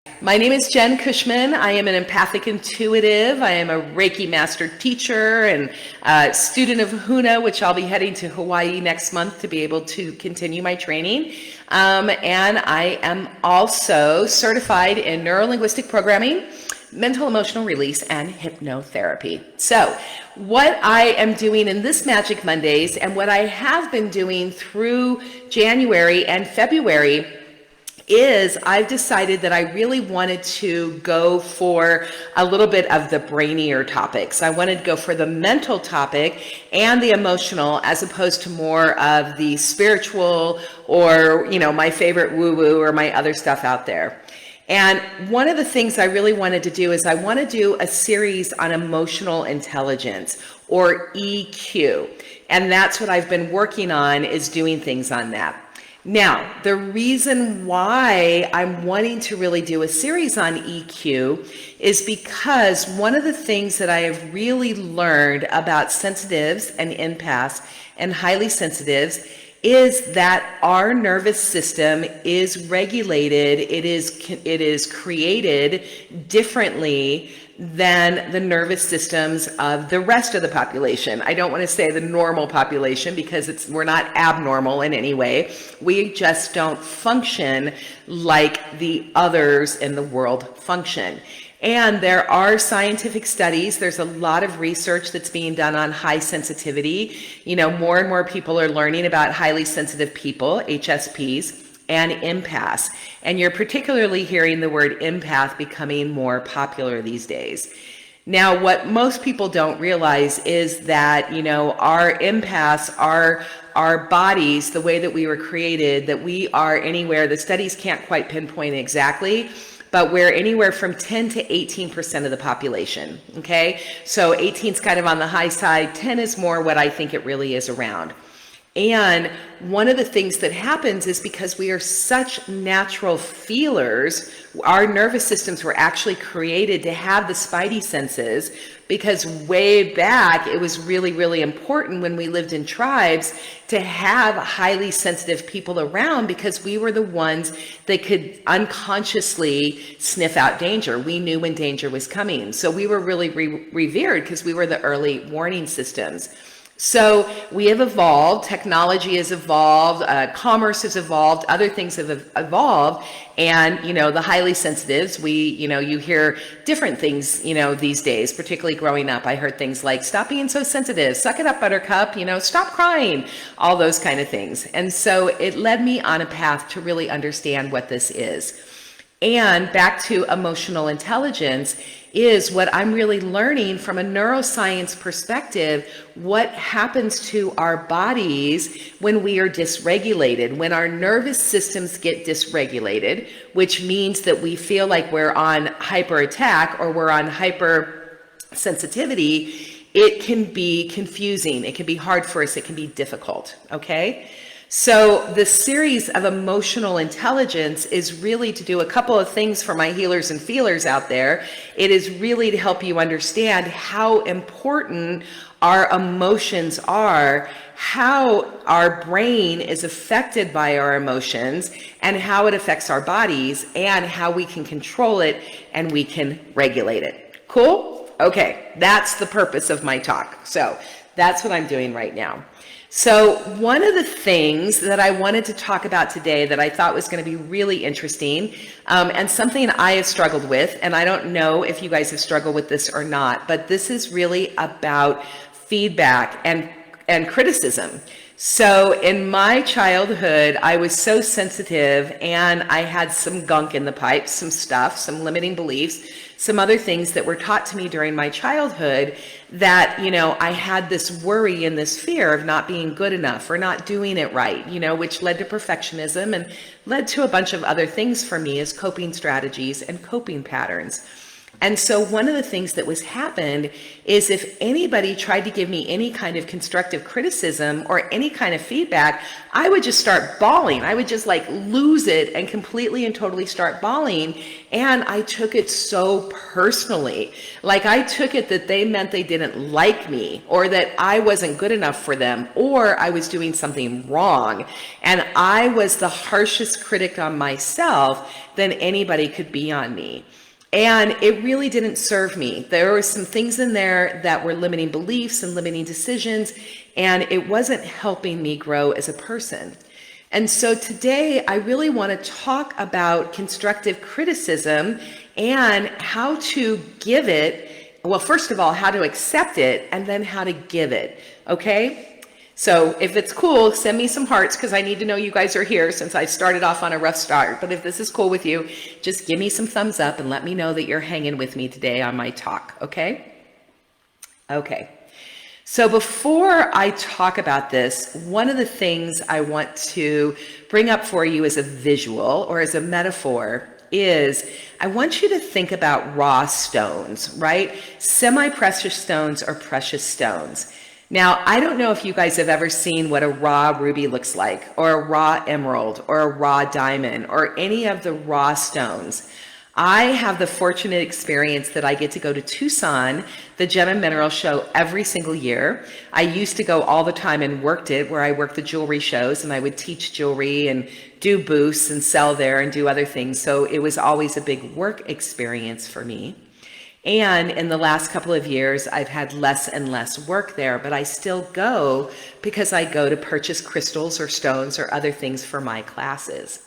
My name is Jen Cushman. I am an empathic intuitive. I am a Reiki master teacher and student of Huna, which I'll be heading to Hawaii next month to be able to continue my training. And I am also certified in neuro-linguistic programming, mental emotional release, and hypnotherapy. So what I am doing in this Magic Mondays and what I have been doing through January and February is I've decided that I really wanted to go for a little bit of the brainier topics. I wanted to go for the mental topic and the emotional as opposed to more of the spiritual or, my favorite woo-woo or my other stuff out there. And one of the things I really wanted to do is I want to do a series on emotional intelligence or EQ. And that's what I've been working on, is doing things on that. Now, the reason why I'm wanting to really do a series on EQ is because one of the things that I have really learned about sensitives and empaths and highly sensitives is that our nervous system is regulated, it is created differently than the nervous systems of the rest of the population. I don't want to say the normal population because we're not abnormal in any way. We just don't function like the others in the world function. And there are scientific studies. There's a lot of research that's being done on high sensitivity. More and more people are learning about highly sensitive people, HSPs, and empaths. And you're particularly hearing the word empath becoming more popular these days. Now, what most people don't realize is that, our empaths, our bodies, the way that we were created, that we are anywhere, the studies can't quite pinpoint exactly, but we're anywhere from 10 to 18% of the population, okay? So 18 is kind of on the high side, 10 is more what I think it really is around. And one of the things that happens is because we are such natural feelers, our nervous systems were actually created to have the spidey senses, because way back it was really, really important when we lived in tribes to have highly sensitive people around, because we were the ones that could unconsciously sniff out danger. We knew when danger was coming. So we were really revered because we were the early warning systems. So we have evolved, technology has evolved, commerce has evolved, other things have evolved, and, the highly sensitives, you hear different things, these days, particularly growing up. I heard things like, stop being so sensitive, suck it up, buttercup, stop crying, all those kind of things. And so it led me on a path to really understand what this is. And back to emotional intelligence is what I'm really learning from a neuroscience perspective, what happens to our bodies when we are dysregulated, when our nervous systems get dysregulated, which means that we feel like we're on hyper attack or we're on hyper sensitivity. It can be confusing. It can be hard for us. It can be difficult. Okay. So the series of emotional intelligence is really to do a couple of things for my healers and feelers out there. It is really to help you understand how important our emotions are, how our brain is affected by our emotions, and how it affects our bodies, and how we can control it and we can regulate it. Cool? Okay, that's the purpose of my talk. So that's what I'm doing right now. So one of the things that I wanted to talk about today that I thought was going to be really interesting, and something I have struggled with, and I don't know if you guys have struggled with this or not, but this is really about feedback and criticism. So in my childhood, I was so sensitive, and I had some gunk in the pipes, some stuff, some limiting beliefs, some other things that were taught to me during my childhood that, I had this worry and this fear of not being good enough or not doing it right, which led to perfectionism and led to a bunch of other things for me as coping strategies and coping patterns. And so one of the things that was happened is if anybody tried to give me any kind of constructive criticism or any kind of feedback, I would just start bawling. I would just like lose it and completely and totally start bawling. And I took it so personally. Like I took it that they meant they didn't like me, or that I wasn't good enough for them, or I was doing something wrong. And I was the harshest critic on myself than anybody could be on me. And it really didn't serve me. There were some things in there that were limiting beliefs and limiting decisions, and it wasn't helping me grow as a person. And so today I really want to talk about constructive criticism and how to give it. Well, first of all, how to accept it, and then how to give it. Okay? So if it's cool, send me some hearts, because I need to know you guys are here since I started off on a rough start. But if this is cool with you, just give me some thumbs up and let me know that you're hanging with me today on my talk, okay? Okay. So before I talk about this, one of the things I want to bring up for you as a visual or as a metaphor is I want you to think about raw stones, right? Semi-precious stones or precious stones. Now, I don't know if you guys have ever seen what a raw ruby looks like, or a raw emerald, or a raw diamond, or any of the raw stones. I have the fortunate experience that I get to go to Tucson, the Gem and Mineral Show, every single year. I used to go all the time and worked it, where I worked the jewelry shows, and I would teach jewelry and do booths and sell there and do other things. So it was always a big work experience for me. And in the last couple of years, I've had less and less work there, but I still go because I go to purchase crystals or stones or other things for my classes.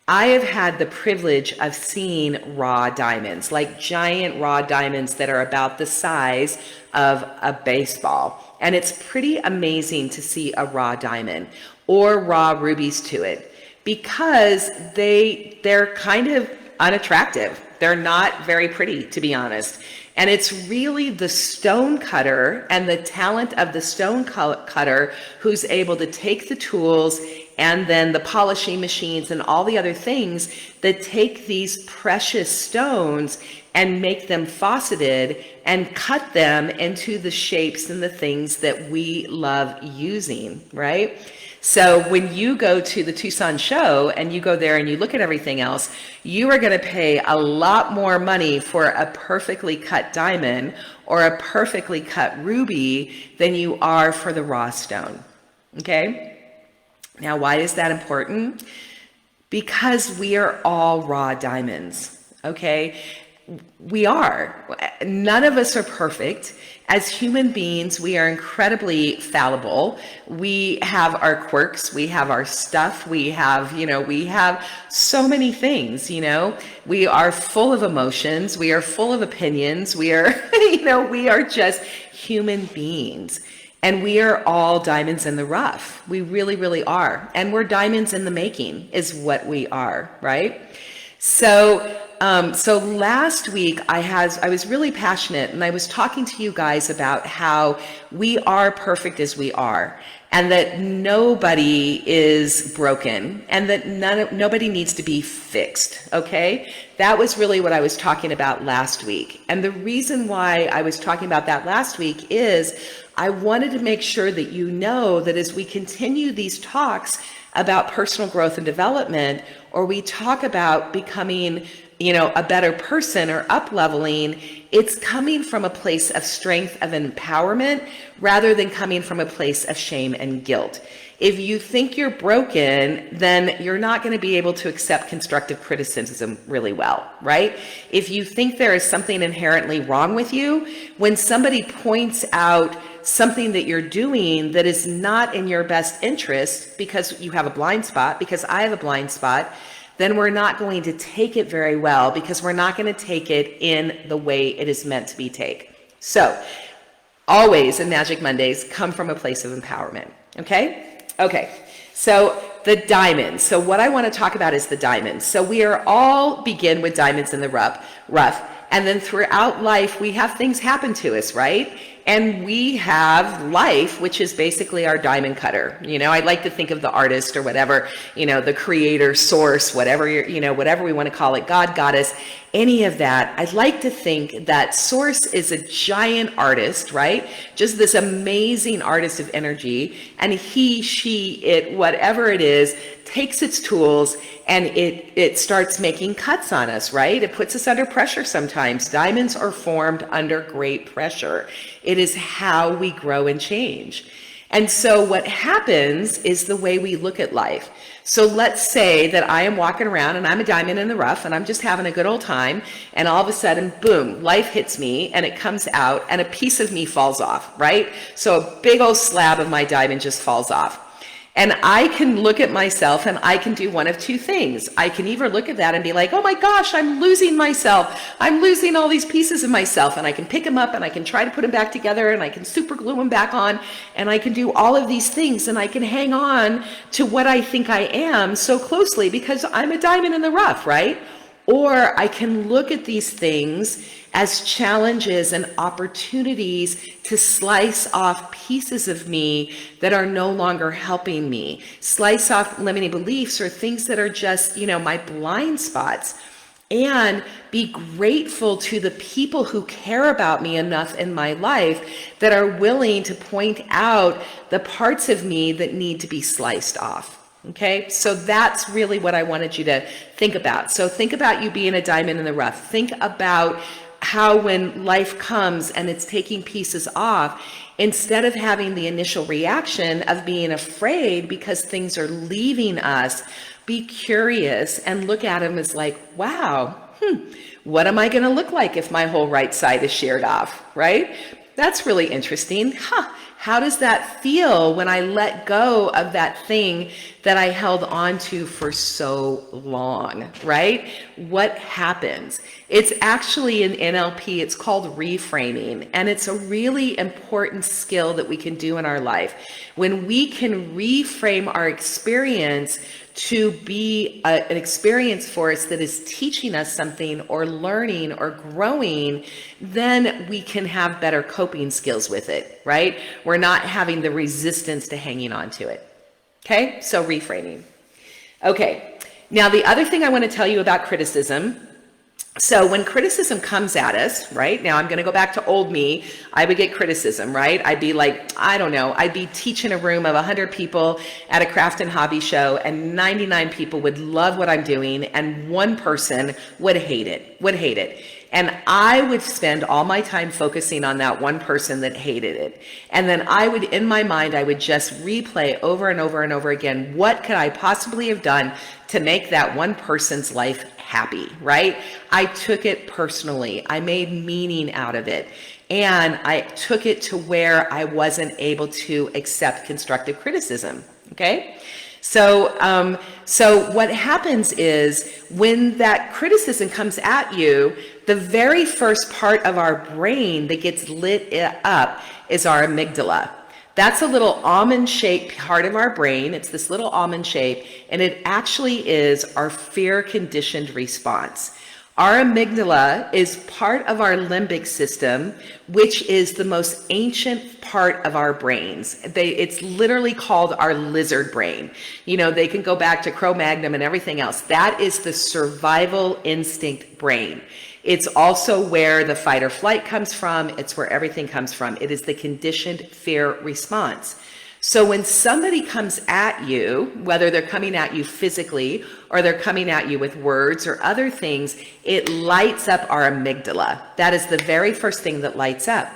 I have had the privilege of seeing raw diamonds, like giant raw diamonds that are about the size of a baseball. And it's pretty amazing to see a raw diamond or raw rubies to it, because they're kind of unattractive. They're not very pretty, to be honest. And it's really the stone cutter and the talent of the stone cutter who's able to take the tools and then the polishing machines and all the other things that take these precious stones and make them faceted and cut them into the shapes and the things that we love using, right? So when you go to the Tucson show and you go there and you look at everything else, you are going to pay a lot more money for a perfectly cut diamond or a perfectly cut ruby than you are for the raw stone. Okay? Now, why is that important? Because we are all raw diamonds. Okay? We are. None of us are perfect. As human beings, we are incredibly fallible. We have our quirks, we have our stuff, we have so many things, We are full of emotions, we are full of opinions, we are, we are just human beings. And we are all diamonds in the rough. We really, really are. And we're diamonds in the making is what we are, right? So last week I was really passionate, and I was talking to you guys about how we are perfect as we are, and that nobody is broken, and that nobody needs to be fixed. Okay, that was really what I was talking about last week. And the reason why I was talking about that last week is I wanted to make sure that you know that as we continue these talks about personal growth and development, or we talk about becoming a better person or up-leveling, it's coming from a place of strength, of empowerment, rather than coming from a place of shame and guilt. If you think you're broken, then you're not going to be able to accept constructive criticism really well, right? If you think there is something inherently wrong with you, when somebody points out something that you're doing that is not in your best interest because you have a blind spot, because I have a blind spot, then we're not going to take it very well, because we're not going to take it in the way it is meant to be taken. So always in Magic Mondays come from a place of empowerment. Okay, so the diamonds. So what I want to talk about is the diamonds. So we are all begin with diamonds in the rough, and then throughout life we have things happen to us, right? And we have life, which is basically our diamond cutter. I like to think of the artist or whatever, the creator, source, whatever whatever we want to call it, God, goddess, any of that. I'd like to think that source is a giant artist, right? Just this amazing artist of energy. And he, she, it, whatever it is, takes its tools and it starts making cuts on us, right? It puts us under pressure sometimes. Diamonds are formed under great pressure. It is how we grow and change. And so what happens is the way we look at life. So let's say that I am walking around and I'm a diamond in the rough and I'm just having a good old time, and all of a sudden, boom, life hits me and it comes out and a piece of me falls off, right? So a big old slab of my diamond just falls off. And I can look at myself and I can do one of two things. I can either look at that and be like, oh my gosh, I'm losing myself. I'm losing all these pieces of myself. And I can pick them up and I can try to put them back together and I can super glue them back on. And I can do all of these things and I can hang on to what I think I am so closely because I'm a diamond in the rough, right? Or I can look at these things as challenges and opportunities to slice off pieces of me that are no longer helping me. Slice off limiting beliefs or things that are just, my blind spots. And be grateful to the people who care about me enough in my life that are willing to point out the parts of me that need to be sliced off. Okay, so that's really what I wanted you to think about. So think about you being a diamond in the rough. Think about how when life comes and it's taking pieces off, instead of having the initial reaction of being afraid because things are leaving us, be curious and look at them as like, wow, what am I going to look like if my whole right side is sheared off, right? That's really interesting. How does that feel when I let go of that thing that I held on to for so long, right? What happens? It's actually in NLP, it's called reframing, and it's a really important skill that we can do in our life. When we can reframe our experience to be an experience for us that is teaching us something or learning or growing, then we can have better coping skills with it, right? We're not having the resistance to hanging on to it. Okay, so reframing. Okay, now the other thing I want to tell you about criticism. So when criticism comes at us, right? Now I'm going to go back to old me. I would get criticism, right? I'd be like, I don't know, I'd be teaching a room of 100 people at a craft and hobby show, and 99 people would love what I'm doing, and one person would hate it. And I would spend all my time focusing on that one person that hated it. And then I would, in my mind, I would just replay over and over and over again, what could I possibly have done to make that one person's life happy, right? I took it personally. I made meaning out of it. And I took it to where I wasn't able to accept constructive criticism, okay? So what happens is when that criticism comes at you, the very first part of our brain that gets lit up is our amygdala. That's a little almond-shaped part of our brain. It's this little almond shape, and it actually is our fear-conditioned response. Our amygdala is part of our limbic system, which is the most ancient part of our brains. It's literally called our lizard brain. They can go back to Cro-Magnon and everything else. That is the survival instinct brain. It's also where the fight or flight comes from. It's where everything comes from. It is the conditioned fear response. So when somebody comes at you, whether they're coming at you physically or they're coming at you with words or other things, it lights up our amygdala. That is the very first thing that lights up.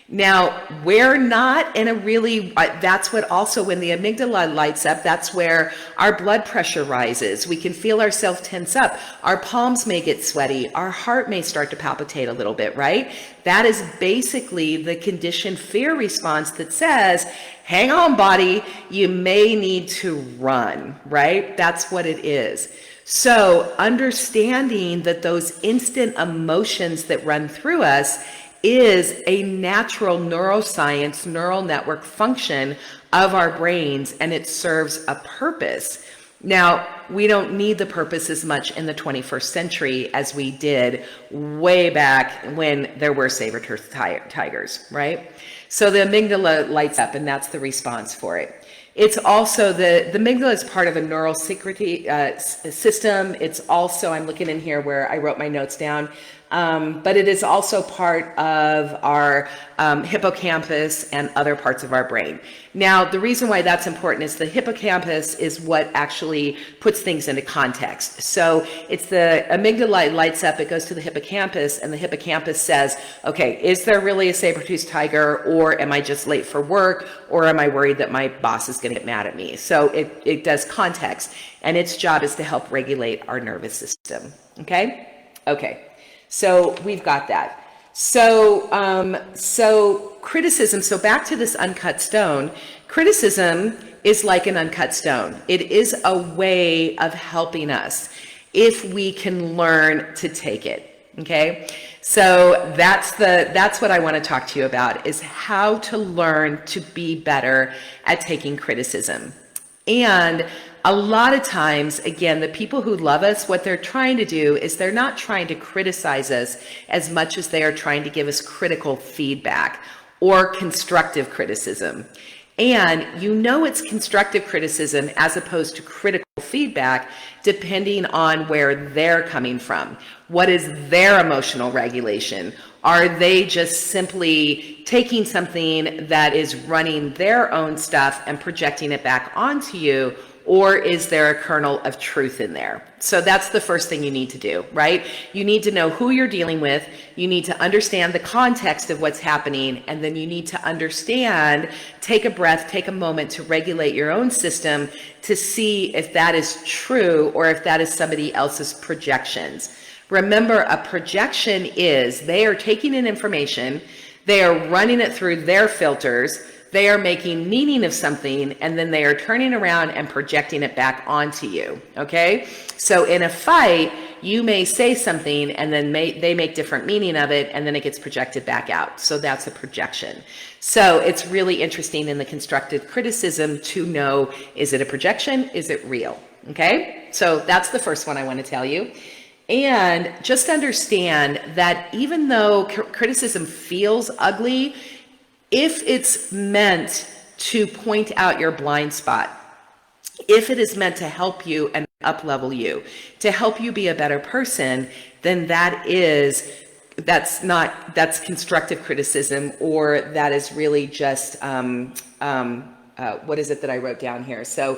Now, we're not in a really, that's what also when the amygdala lights up, that's where our blood pressure rises. We can feel ourselves tense up. Our palms may get sweaty. Our heart may start to palpitate a little bit, right? That is basically the conditioned fear response that says, hang on, body, you may need to run, right? That's what it is. So understanding that those instant emotions that run through us is a natural neuroscience, neural network function of our brains, and it serves a purpose. Now, we don't need the purpose as much in the 21st century as we did way back when there were saber-toothed tigers, right? So the amygdala lights up, and that's the response for it. It's also the amygdala is part of a neural secrecy system. It's also, I'm looking in here where I wrote my notes down, but it is also part of our hippocampus and other parts of our brain. Now, the reason why that's important is the hippocampus is what actually puts things into context. So it's the amygdala lights up, it goes to the hippocampus, and the hippocampus says, okay, is there really a saber-toothed tiger, or am I just late for work, or am I worried that my boss is going to get mad at me? So it does context, and its job is to help regulate our nervous system. Okay? Okay. So we've got that. So criticism, so back to this uncut stone, criticism is like an uncut stone. It is a way of helping us if we can learn to take it, okay? So that's what I want to talk to you about, is how to learn to be better at taking criticism. And a lot of times, again, the people who love us, what they're trying to do is they're not trying to criticize us as much as they are trying to give us critical feedback or constructive criticism. And you know it's constructive criticism as opposed to critical feedback, depending on where they're coming from. What is their emotional regulation? Are they just simply taking something that is running their own stuff and projecting it back onto you? Or is there a kernel of truth in there? So that's the first thing you need to do, right? You need to know who you're dealing with. You need to understand the context of what's happening. And then you need to understand, take a breath, take a moment to regulate your own system to see if that is true or if that is somebody else's projections. Remember, a projection is they are taking in information, they are running it through their filters, they are making meaning of something, and then they are turning around and projecting it back onto you, okay? So in a fight, you may say something and then they make different meaning of it, and then it gets projected back out. So that's a projection. So it's really interesting in the constructive criticism to know, is it a projection? Is it real? Okay? So that's the first one I want to tell you. And just understand that even though criticism feels ugly, if it's meant to point out your blind spot, if it is meant to help you and up-level you, to help you be a better person, then that's constructive criticism, or that is really just, what is it that I wrote down here? So,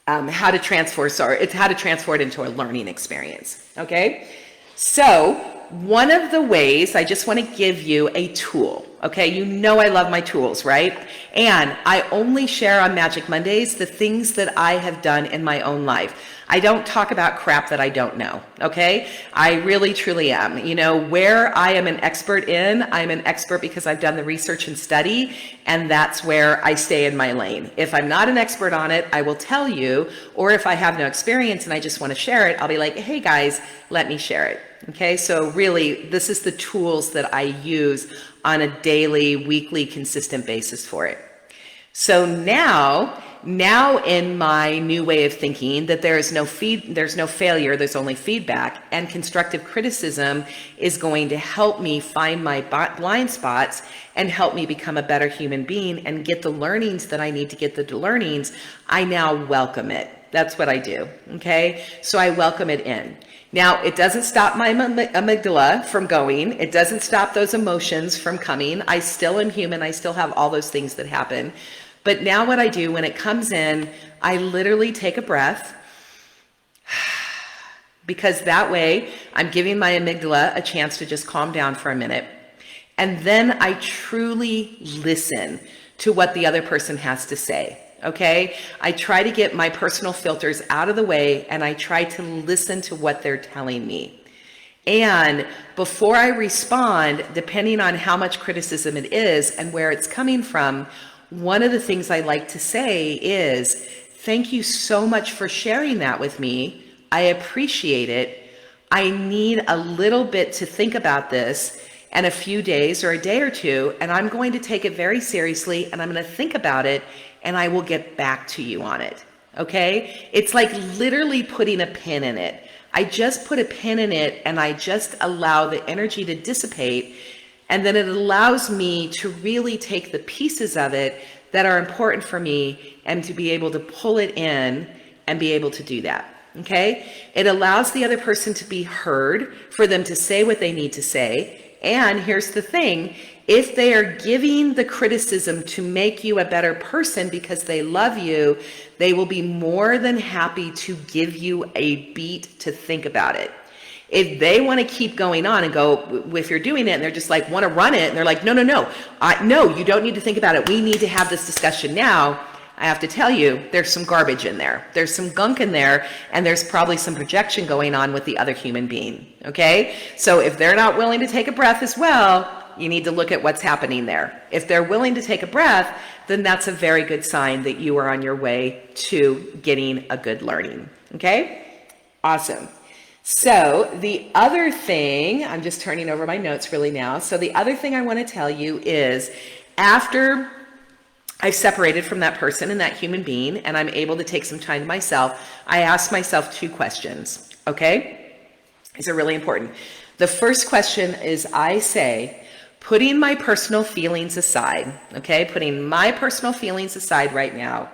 how to transfer it into a learning experience, okay? So, one of the ways, I just want to give you a tool, okay? You know I love my tools, right? And I only share on Magic Mondays the things that I have done in my own life. I don't talk about crap that I don't know, okay? I really, truly am. You know, where I am an expert in, I'm an expert because I've done the research and study, and that's where I stay in my lane. If I'm not an expert on it, I will tell you, or if I have no experience and I just want to share it, I'll be like, hey guys, let me share it. Okay, so really, this is the tools that I use on a daily, weekly, consistent basis for it. So now in my new way of thinking, that there's no failure, there's only feedback, and constructive criticism is going to help me find my blind spots and help me become a better human being and get the learnings that I need to get the learnings. I now welcome it. That's what I do, okay? So I welcome it in. Now, it doesn't stop my amygdala from going. It doesn't stop those emotions from coming. I still am human. I still have all those things that happen. But now what I do when it comes in, I literally take a breath, because that way I'm giving my amygdala a chance to just calm down for a minute. And then I truly listen to what the other person has to say. Okay, I try to get my personal filters out of the way, and I try to listen to what they're telling me. And before I respond, depending on how much criticism it is and where it's coming from, one of the things I like to say is, thank you so much for sharing that with me. I appreciate it. I need a little bit to think about this. and a few days or a day or two, and I'm going to take it very seriously, and I'm going to think about it, and I will get back to you on it. Okay? It's like literally putting a pin in it. I just put a pin in it, and I just allow the energy to dissipate, and then it allows me to really take the pieces of it that are important for me and to be able to pull it in and be able to do that. Okay? It allows the other person to be heard, for them to say what they need to say. And here's the thing, if they are giving the criticism to make you a better person because they love you, they will be more than happy to give you a beat to think about it. If they want to keep going on and go, if you're doing it and they're just like, want to run it, and they're like, no, you don't need to think about it. We need to have this discussion now. I have to tell you, there's some garbage in there. There's some gunk in there, and there's probably some projection going on with the other human being, okay? So if they're not willing to take a breath as well, you need to look at what's happening there. If they're willing to take a breath, then that's a very good sign that you are on your way to getting a good learning, okay? Awesome. So the other thing, I'm just turning over my notes really now. So the other thing I want to tell you is, after I've separated from that person and that human being, and I'm able to take some time to myself, I ask myself 2 questions, okay? These are really important. The first question is, I say, putting my personal feelings aside, okay? Putting my personal feelings aside right now,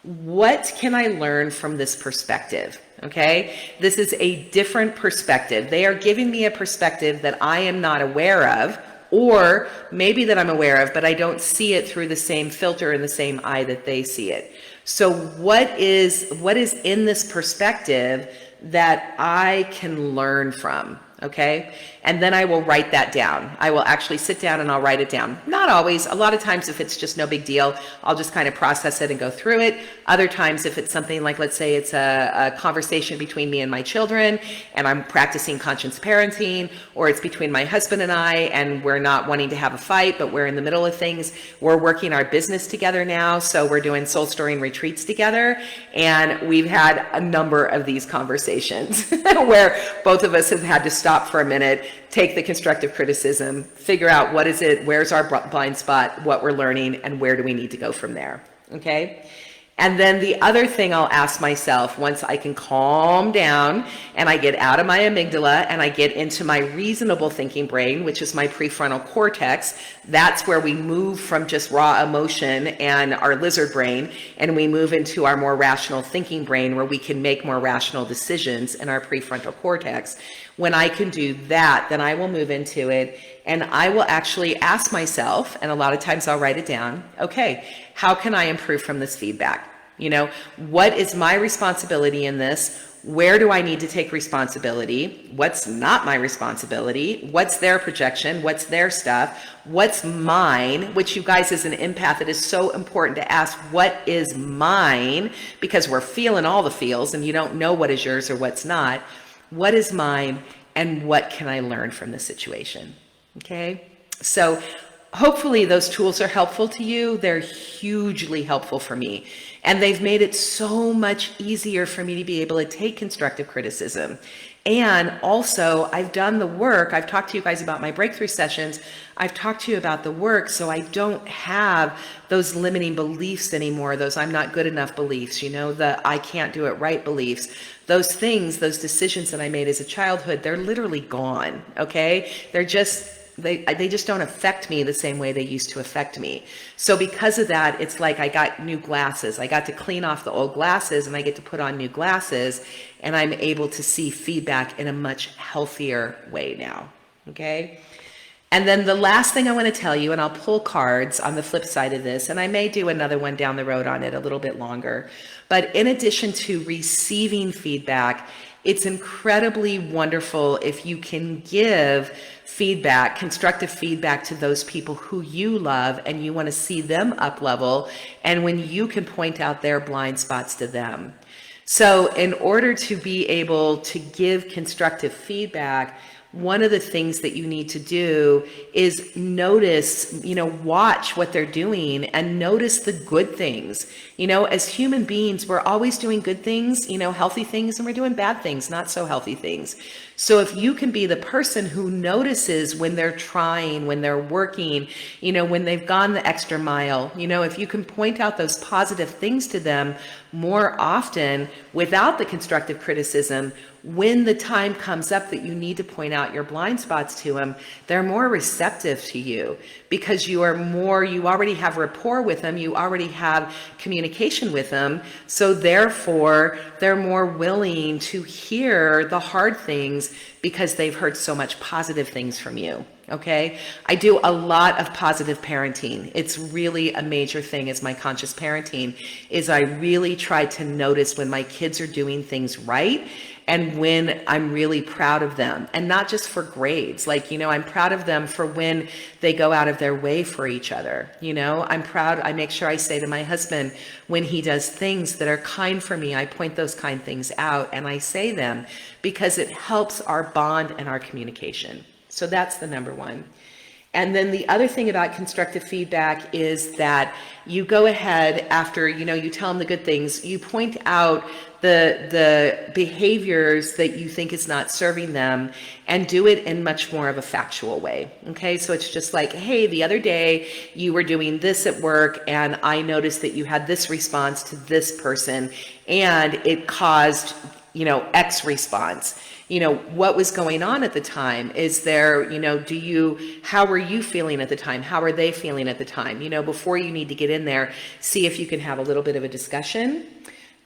what can I learn from this perspective? Okay? This is a different perspective. They are giving me a perspective that I am not aware of, or maybe that I'm aware of, but I don't see it through the same filter and the same eye that they see it. So what is in this perspective that I can learn from? Okay? And then I will write that down. I will actually sit down and I'll write it down. Not always. A lot of times, if it's just no big deal, I'll just kind of process it and go through it. Other times, if it's something like, let's say it's a conversation between me and my children, and I'm practicing conscious parenting, or it's between my husband and I, and we're not wanting to have a fight, but we're in the middle of things. We're working our business together now, so we're doing soul storing retreats together, and we've had a number of these conversations where both of us have had to stop for a minute, take the constructive criticism, figure out what is it, where's our blind spot, what we're learning, and where do we need to go from there, okay? And then the other thing I'll ask myself, once I can calm down and I get out of my amygdala and I get into my reasonable thinking brain, which is my prefrontal cortex, that's where we move from just raw emotion and our lizard brain, and we move into our more rational thinking brain, where we can make more rational decisions in our prefrontal cortex. When I can do that, then I will move into it, and I will actually ask myself, and a lot of times I'll write it down, okay, how can I improve from this feedback? You know, what is my responsibility in this? Where do I need to take responsibility? What's not my responsibility? What's their projection? What's their stuff? What's mine? Which, you guys, as an empath, it is so important to ask, what is mine? Because we're feeling all the feels and you don't know what is yours or what's not. What is mine, and what can I learn from the situation? Okay, so hopefully those tools are helpful to you. They're hugely helpful for me, and they've made it so much easier for me to be able to take constructive criticism. And also, I've done the work. I've talked to you guys about my breakthrough sessions. I've talked to you about the work, so I don't have those limiting beliefs anymore, those I'm not good enough beliefs, you know, the I can't do it right beliefs. Those things, those decisions that I made as a childhood, they're literally gone, okay? They just don't affect me the same way they used to affect me. So because of that, it's like I got new glasses. I got to clean off the old glasses, and I get to put on new glasses, and I'm able to see feedback in a much healthier way now, okay? And then the last thing I want to tell you, and I'll pull cards on the flip side of this, and I may do another one down the road on it a little bit longer, but in addition to receiving feedback, it's incredibly wonderful if you can give feedback, constructive feedback, to those people who you love and you want to see them up level, and when you can point out their blind spots to them. So in order to be able to give constructive feedback, one of the things that you need to do is notice, watch what they're doing and notice the good things. As human beings, we're always doing good things, healthy things, and we're doing bad things, not so healthy things. So if you can be the person who notices when they're trying, when they're working, when they've gone the extra mile, if you can point out those positive things to them more often without the constructive criticism, when the time comes up that you need to point out your blind spots to them, they're more receptive to you because you already have rapport with them, you already have communication with them. So therefore, they're more willing to hear the hard things because they've heard so much positive things from you. Okay. I do a lot of positive parenting. It's really a major thing as my conscious parenting is I really try to notice when my kids are doing things right and when I'm really proud of them, and not just for grades. I'm proud of them for when they go out of their way for each other. I'm proud. I make sure I say to my husband, when he does things that are kind for me, I point those kind things out and I say them because it helps our bond and our communication. So that's the number one. And then the other thing about constructive feedback is that you go ahead after, you tell them the good things, you point out the behaviors that you think is not serving them and do it in much more of a factual way. Okay. So it's just like, hey, the other day you were doing this at work and I noticed that you had this response to this person and it caused, X response. What was going on at the time? Is there, how were you feeling at the time? How are they feeling at the time? Before you need to get in there, see if you can have a little bit of a discussion.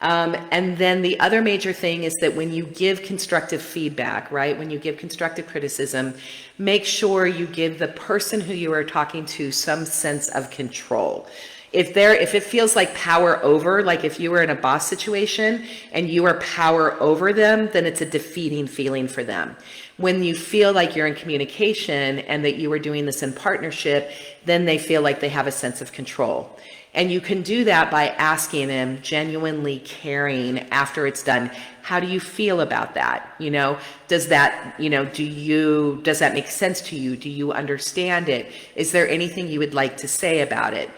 And then the other major thing is that when you give constructive feedback, right? When you give constructive criticism, make sure you give the person who you are talking to some sense of control. If it feels like power over, like if you were in a boss situation and you are power over them, then it's a defeating feeling for them. When you feel like you're in communication and that you are doing this in partnership, then they feel like they have a sense of control. And you can do that by asking them, genuinely caring after it's done, how do you feel about that? Does that, does that make sense to you? Do you understand it? Is there anything you would like to say about it?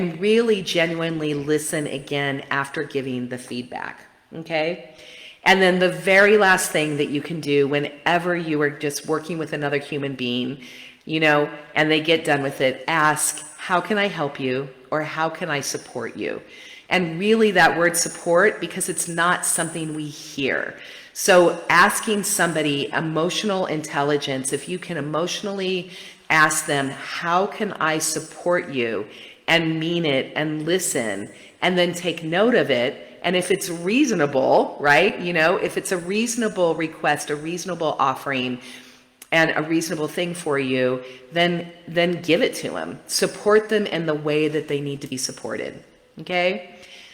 And really genuinely listen again after giving the feedback. Okay. And then the very last thing that you can do whenever you are just working with another human being, and they get done with it, ask, how can I help you? Or how can I support you? And really that word support, because it's not something we hear. So asking somebody emotional intelligence, if you can emotionally ask them, how can I support you? And mean it and listen and then take note of it. And if it's reasonable, right? If it's a reasonable request, a reasonable offering and a reasonable thing for you, then give it to them. Support them in the way that they need to be supported. Okay.